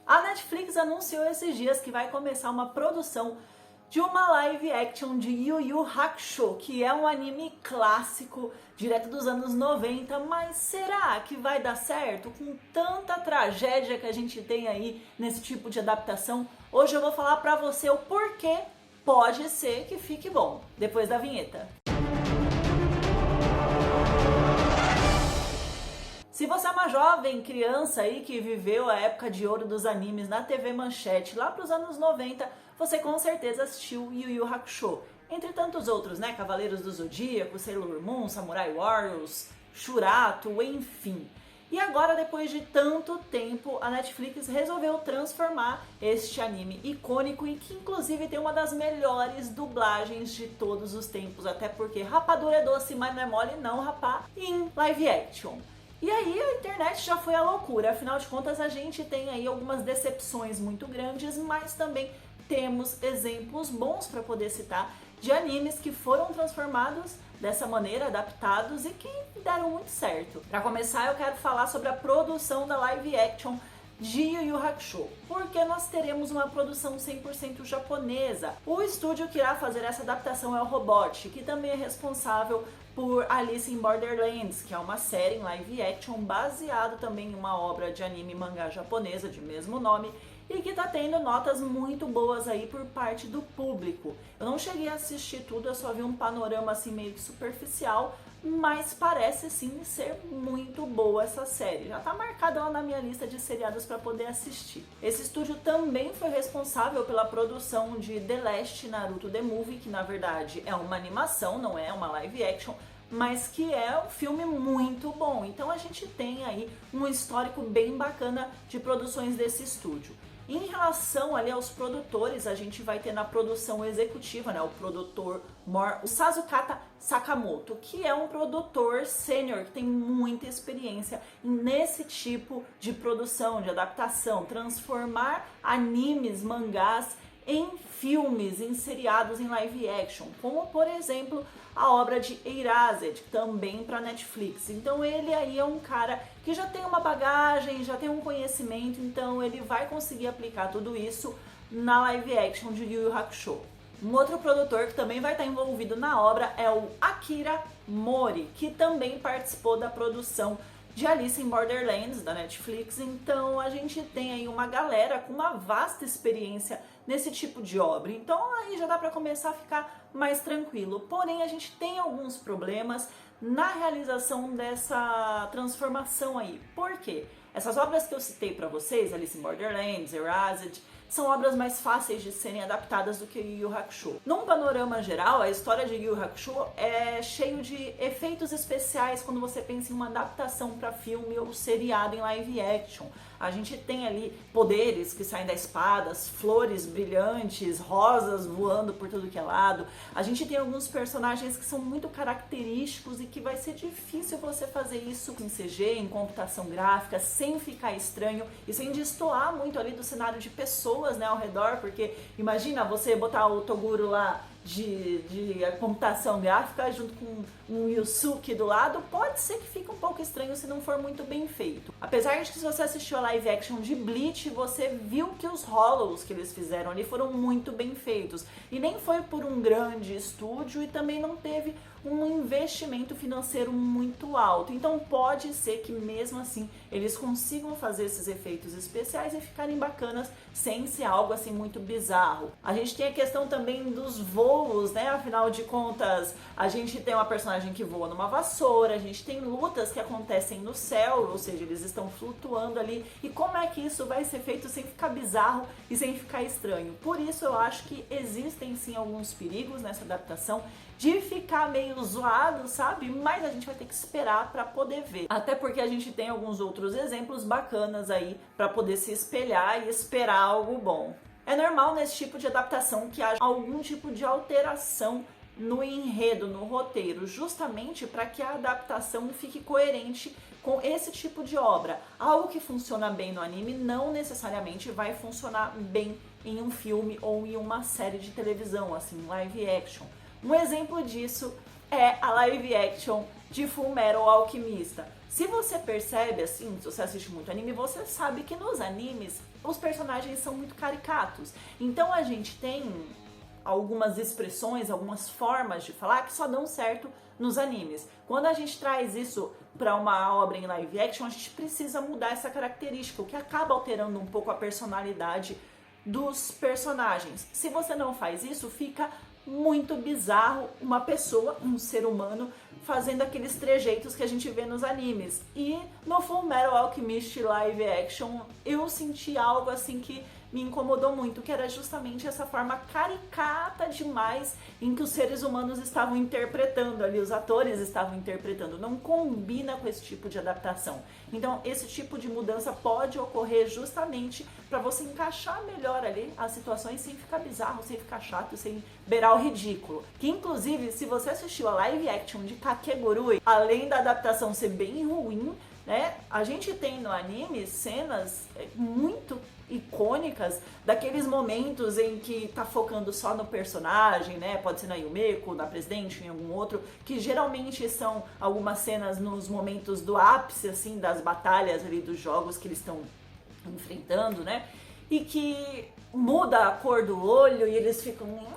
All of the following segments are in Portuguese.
A Netflix anunciou esses dias que vai começar uma produção de uma live action de Yu Yu Hakusho, que é um anime clássico, direto dos anos 90, mas será que vai dar certo com tanta tragédia que a gente tem aí nesse tipo de adaptação? Hoje eu vou falar pra você o porquê pode ser que fique bom, depois da vinheta. Se você é uma jovem criança aí que viveu a época de ouro dos animes na TV Manchete lá para os anos 90, você com certeza assistiu Yu Yu Hakusho. Entre tantos outros, né? Cavaleiros do Zodíaco, Sailor Moon, Samurai Warriors, Shurato, enfim. E agora, depois de tanto tempo, a Netflix resolveu transformar este anime icônico e que inclusive tem uma das melhores dublagens de todos os tempos, até porque rapadura é doce, mas não é mole não, rapá, em live action. E aí a internet já foi a loucura, afinal de contas a gente tem aí algumas decepções muito grandes, mas também temos exemplos bons para poder citar de animes que foram transformados dessa maneira, adaptados e que deram muito certo. Para começar, eu quero falar sobre a produção da live action de Yu Yu Hakusho, porque nós teremos uma produção 100% japonesa. O estúdio que irá fazer essa adaptação é o Robot, que também é responsável por Alice in Borderlands, que é uma série em live action baseado também em uma obra de anime e mangá japonesa de mesmo nome e que tá tendo notas muito boas aí por parte do público. Eu não cheguei a assistir tudo, eu só vi um panorama assim meio que superficial, mas parece sim ser muito boa essa série. Já tá marcada lá na minha lista de seriados para poder assistir. Esse estúdio também foi responsável pela produção de The Last Naruto The Movie, que na verdade é uma animação, não é uma live action, mas que é um filme muito bom. Então a gente tem aí um histórico bem bacana de produções desse estúdio. Em relação ali aos produtores, a gente vai ter na produção executiva, né, o produtor o Sazukata Sakamoto, que é um produtor sênior que tem muita experiência nesse tipo de produção, de adaptação, transformar animes, mangás em filmes, em seriados, em live action, como por exemplo a obra de Erased, também para Netflix. Então ele aí é um cara que já tem uma bagagem, já tem um conhecimento, então ele vai conseguir aplicar tudo isso na live action de Yu Yu Hakusho. Um outro produtor que também vai estar envolvido na obra é o Akira Mori, que também participou da produção de Alice in Borderlands, da Netflix. Então a gente tem aí uma galera com uma vasta experiência nesse tipo de obra. Então aí já dá para começar a ficar mais tranquilo. Porém, a gente tem alguns problemas na realização dessa transformação aí. Por quê? Essas obras que eu citei para vocês, Alice in Borderlands, Erased, são obras mais fáceis de serem adaptadas do que Yu Yu Hakusho. Num panorama geral, a história de Yu Yu Hakusho é cheio de efeitos especiais quando você pensa em uma adaptação para filme ou seriado em live action. A gente tem ali poderes que saem da espada, flores brilhantes, rosas voando por tudo que é lado. A gente tem alguns personagens que são muito característicos e que vai ser difícil você fazer isso em CG, em computação gráfica, sem ficar estranho e sem destoar muito ali do cenário de pessoas, né, ao redor, porque imagina você botar o Toguro lá de computação gráfica junto com um Yusuke do lado, pode ser que fique um pouco estranho se não for muito bem feito. Apesar de que se você assistiu a live action de Bleach, você viu que os hollows que eles fizeram ali foram muito bem feitos. E nem foi por um grande estúdio e também não teve um investimento financeiro muito alto. Então pode ser que mesmo assim eles consigam fazer esses efeitos especiais e ficarem bacanas sem ser algo assim muito bizarro. A gente tem a questão também dos voos, né? Afinal de contas, a gente tem uma personagem que voa numa vassoura, a gente tem lutas que acontecem no céu, ou seja, eles estão flutuando ali. E como é que isso vai ser feito sem ficar bizarro e sem ficar estranho? Por isso eu acho que existem sim alguns perigos nessa adaptação de ficar meio zoado, sabe? Mas a gente vai ter que esperar para poder ver. Até porque a gente tem alguns outros exemplos bacanas aí para poder se espelhar e esperar algo bom. É normal nesse tipo de adaptação que haja algum tipo de alteração no enredo, no roteiro, justamente para que a adaptação fique coerente com esse tipo de obra. Algo que funciona bem no anime não necessariamente vai funcionar bem em um filme ou em uma série de televisão, assim, live action. Um exemplo disso é a live action de Fullmetal Alchemista. Se você percebe, assim, se você assiste muito anime, você sabe que nos animes os personagens são muito caricatos. Então a gente tem algumas expressões, algumas formas de falar que só dão certo nos animes. Quando a gente traz isso para uma obra em live action, a gente precisa mudar essa característica, o que acaba alterando um pouco a personalidade dos personagens. Se você não faz isso, fica muito bizarro uma pessoa, um ser humano, fazendo aqueles trejeitos que a gente vê nos animes. E no Fullmetal Alchemist live action, eu senti algo assim que me incomodou muito, que era justamente essa forma caricata demais em que os seres humanos estavam interpretando ali, os atores estavam interpretando. Não combina com esse tipo de adaptação. Então, esse tipo de mudança pode ocorrer justamente para você encaixar melhor ali as situações sem ficar bizarro, sem ficar chato, sem beirar o ridículo. Que, inclusive, se você assistiu a live action de Kakegurui, além da adaptação ser bem ruim, né, a gente tem no anime cenas muito icônicas daqueles momentos em que tá focando só no personagem, né? Pode ser na Yumeko, na Presidente, em algum outro, que geralmente são algumas cenas nos momentos do ápice, assim, das batalhas ali dos jogos que eles estão enfrentando, né? E que muda a cor do olho e eles ficam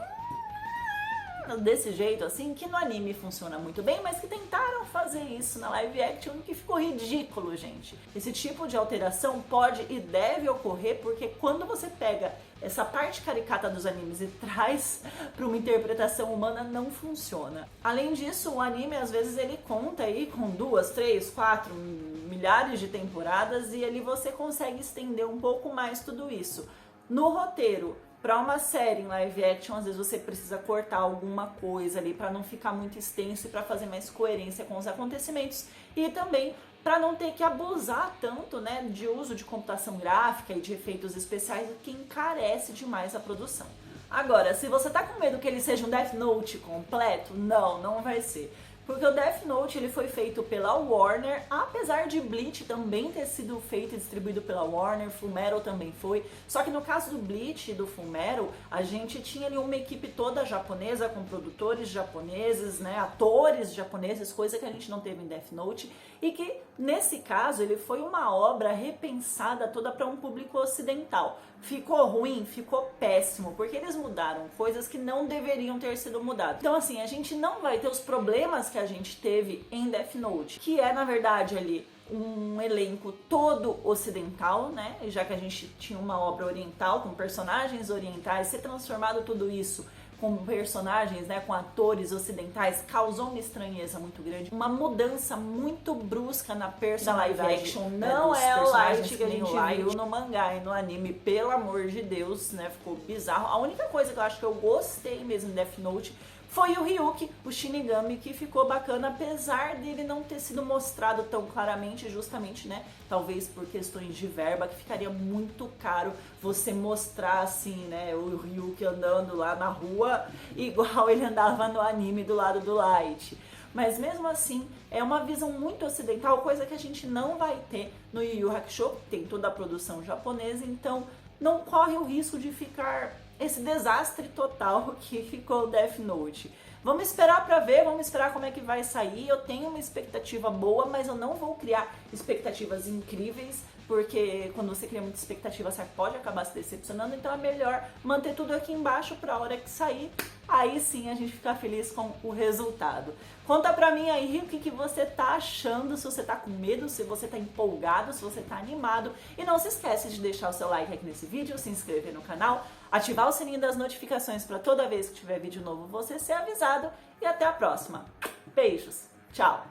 desse jeito assim, que no anime funciona muito bem, mas que tentaram fazer isso na live action, que ficou ridículo, gente. Esse tipo de alteração pode e deve ocorrer porque quando você pega essa parte caricata dos animes e traz para uma interpretação humana, não funciona. Além disso, o anime às vezes ele conta aí com 2, 3, 4 milhares de temporadas e ali você consegue estender um pouco mais tudo isso. No roteiro, para uma série em live action, às vezes você precisa cortar alguma coisa ali para não ficar muito extenso e para fazer mais coerência com os acontecimentos e também para não ter que abusar tanto, né, de uso de computação gráfica e de efeitos especiais, o que encarece demais a produção. Agora, se você tá com medo que ele seja um Death Note completo, não vai ser. Porque o Death Note ele foi feito pela Warner, apesar de Bleach também ter sido feito e distribuído pela Warner, Fullmetal também foi. Só que no caso do Bleach e do Fullmetal, a gente tinha ali uma equipe toda japonesa, com produtores japoneses, né, atores japoneses, coisa que a gente não teve em Death Note. E que, nesse caso, ele foi uma obra repensada toda para um público ocidental. Ficou ruim? Ficou péssimo, porque eles mudaram coisas que não deveriam ter sido mudadas. Então, assim, a gente não vai ter os problemas que a gente teve em Death Note, que é, na verdade, ali um elenco todo ocidental, né? Já que a gente tinha uma obra oriental, com personagens orientais, ser transformado tudo isso com personagens, né, com atores ocidentais, causou uma estranheza muito grande, uma mudança muito brusca na personalidade. Da live action não é o Light que a gente viu no mangá e no anime, pelo amor de Deus, né, ficou bizarro. A única coisa que eu acho que eu gostei mesmo em Death Note foi o Ryuki, o Shinigami, que ficou bacana, apesar dele não ter sido mostrado tão claramente, justamente, né, talvez por questões de verba, que ficaria muito caro você mostrar, assim, né, o Ryuki andando lá na rua, igual ele andava no anime do lado do Light. Mas mesmo assim, é uma visão muito ocidental, coisa que a gente não vai ter no Yu Yu Hakusho, tem toda a produção japonesa, então não corre o risco de ficar esse desastre total que ficou o Death Note. Vamos esperar pra ver, vamos esperar como é que vai sair. Eu tenho uma expectativa boa, mas eu não vou criar expectativas incríveis, porque quando você cria muita expectativa, você pode acabar se decepcionando, então é melhor manter tudo aqui embaixo pra hora que sair, aí sim a gente ficar feliz com o resultado. Conta pra mim aí o que você tá achando, se você tá com medo, se você tá empolgado, se você tá animado. E não se esquece de deixar o seu like aqui nesse vídeo, se inscrever no canal, ativar o sininho das notificações para toda vez que tiver vídeo novo você ser avisado. E até a próxima. Beijos. Tchau.